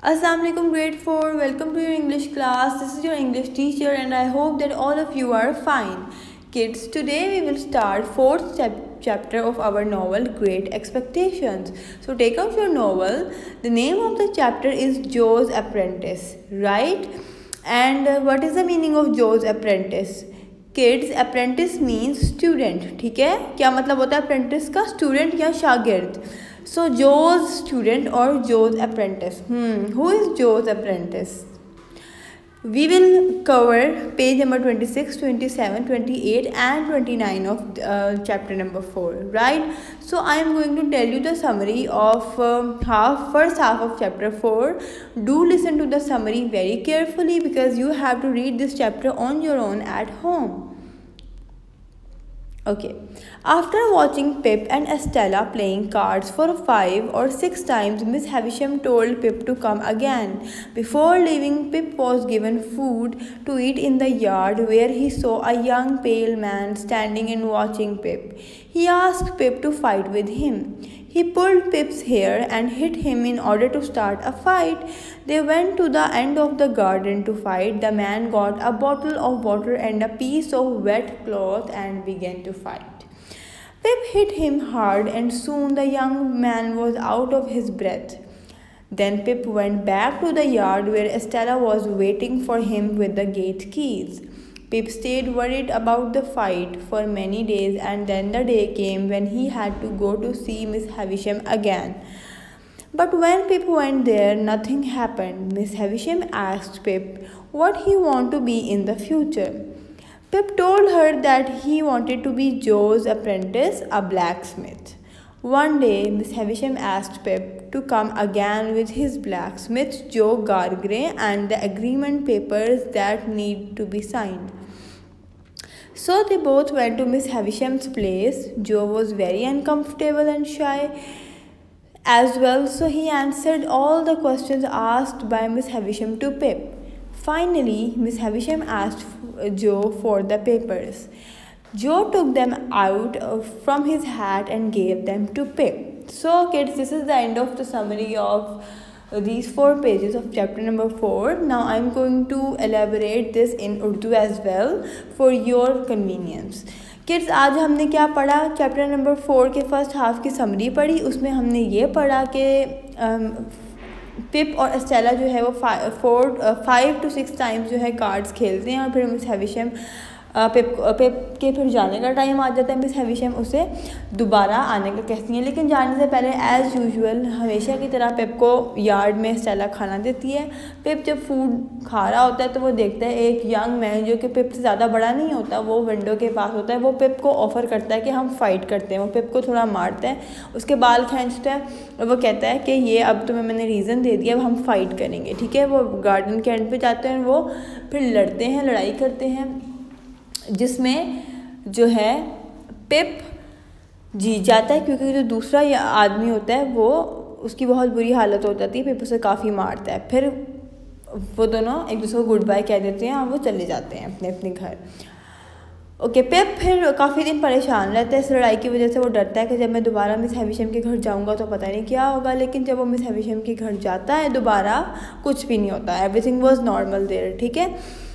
Assalamualaikum grade 4, welcome to your English class. This is your English teacher and I hope that all of you are fine. Kids, today we will start fourth chapter of our novel Great Expectations. So take out your novel. The name of the chapter is Joe's Apprentice, right? And what is the meaning of Joe's Apprentice? Kids, apprentice means student. ठीक है, क्या मतलब होता है apprentice का? Student या शागिर्द. So Joe's student or Joe's apprentice. Who is Joe's apprentice? We will cover page number 26, 27, 28 and 29 of chapter number 4, right? So I am going to tell you the summary of first half of chapter 4. Do listen to the summary very carefully because you have to read this chapter on your own at home. Okay. After watching Pip and Estella playing cards for 5 or 6 times, Miss Havisham told Pip to come again. Before leaving, Pip was given food to eat in the yard where he saw a young pale man standing and watching Pip. He asked Pip to fight with him. He pulled Pip's hair and hit him in order to start a fight. They went to the end of the garden to fight. The man got a bottle of water and a piece of wet cloth and began to fight. Pip hit him hard and soon the young man was out of his breath. Then Pip went back to the yard where Estella was waiting for him with the gate keys. Pip stayed worried about the fight for many days and then the day came when he had to go to see Miss Havisham again. But when Pip went there, nothing happened. Miss Havisham asked Pip what he wanted to be in the future. Pip told her that he wanted to be Joe's apprentice, a blacksmith. One day, Miss Havisham asked Pip to come again with his blacksmith, Joe Gargray, and the agreement papers that need to be signed. So they both went to Miss Havisham's place. Joe was very uncomfortable and shy as well, so he answered all the questions asked by Miss Havisham to Pip. Finally, Miss Havisham asked Joe for the papers. Joe took them out from his hat and gave them to Pip. So kids, this is the end of the summary of these 4 pages of chapter number 4. Now I am going to elaborate this in Urdu as well for your convenience. Kids, आज हमने क्या पढ़ा? Chapter number 4 के first half की summary पढ़ी. उसमें हमने ये पढ़ा कि पिप और एस्टेला जो है वो 5 to 6 टाइम्स जो है कार्ड्स खेलते हैं और फिर मिस हैविशम पिप के फिर जाने का टाइम आ जाता है. मिस हैविशम उसे दोबारा आने का कहती हैं, लेकिन जाने से पहले एज़ यूजुअल हमेशा की तरह पिप को यार्ड में एस्टेला खाना देती है. पिप जब फूड खा रहा होता है तो वो देखता है एक यंग मैन जो कि पिप से ज़्यादा बड़ा नहीं होता, वो विंडो के पास होता है. वो पिप को ऑफ़र करता है कि हम फ़ाइट करते हैं. वो पिप को थोड़ा मारता है, उसके बाल खींचता है और वो कहता है कि ये अब तुम्हें मैंने रीज़न दे दिया, अब हम फ़ाइट करेंगे. ठीक है, वो गार्डन के एंड पे जाते हैं, वो फिर लड़ते हैं, लड़ाई करते हैं, जिसमें जो है पिप जीत जाता है क्योंकि जो दूसरा आदमी होता है वो उसकी बहुत बुरी हालत हो जाती है. पिप उसे काफ़ी मारता है. फिर वो दोनों एक दूसरे को गुड बाय कह देते हैं और वो चले जाते हैं अपने अपने घर. ओके, पिप फिर काफ़ी दिन परेशान रहता है इस लड़ाई की वजह से. वो डरता है कि जब मैं दोबारा मिस हैविशम के घर जाऊंगा तो पता नहीं क्या होगा. लेकिन जब वो मिस हैविशम के घर जाता है दोबारा, कुछ भी नहीं होता. Everything was normal there. ठीक है,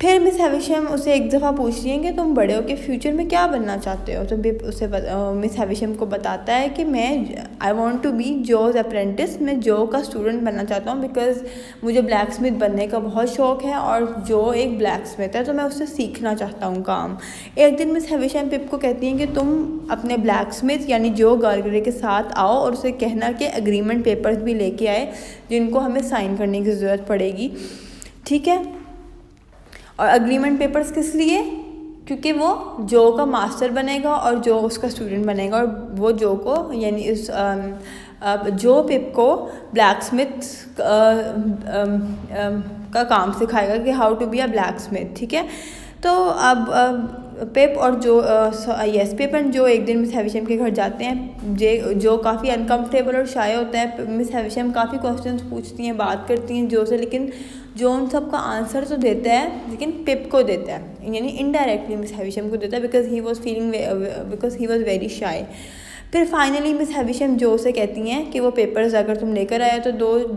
फिर मिस हैविशम उसे एक दफ़ा पूछती हैं कि तुम बड़े हो के फ्यूचर में क्या बनना चाहते हो. तो उसे मिस हैविशम को बताता है कि मैं I want to be Joe's apprentice. मैं जो का स्टूडेंट बनना चाहता हूँ बिकॉज़ मुझे ब्लैक स्मिथ बनने का बहुत शौक़ है और जो एक ब्लैक स्मिथ है तो मैं उससे सीखना चाहता हूँ काम. एक दिन मिस हैविशम पिप को कहती हैं कि तुम अपने ब्लैक स्मिथ यानी जो गार्गरे के साथ आओ और उसे कहना कि एग्रीमेंट पेपर्स भी लेके आए जिनको हमें साइन करने की ज़रूरत पड़ेगी. ठीक है, और एग्रीमेंट पेपर्स किस लिए? क्योंकि वो जो का मास्टर बनेगा और जो उसका स्टूडेंट बनेगा और वो जो को यानी इस जो पिप को ब्लैक स्मिथ का काम सिखाएगा कि how to be a blacksmith. ठीक है, तो अब पिप और पिप एंड जो एक दिन मिस हैविशम के घर जाते हैं. जो काफ़ी अनकम्फर्टेबल और शाय होता है. मिस हैविशम काफ़ी क्वेश्चंस पूछती हैं, बात करती हैं जो से, लेकिन जो उन सब का आंसर तो देता है लेकिन पिप को देता है, यानी इनडायरेक्टली मिस हैविशम को देता है because he was very shy. फिर फाइनली मिस हैविशम जो से कहती हैं कि वो पेपर्स अगर तुम लेकर आए तो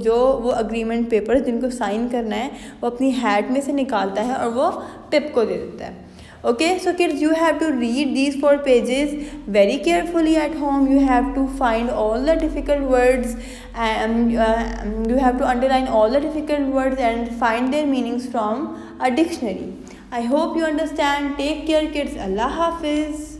जो वो अग्रीमेंट पेपर्स जिनको साइन करना है वो अपनी हैट में से निकालता है और वो पिप को दे देता है. Okay, so kids, you have to read these 4 pages very carefully at home. You have to find all the difficult words and you have to underline all the difficult words and find their meanings from a dictionary. I hope you understand. Take care, kids. Allah Hafiz.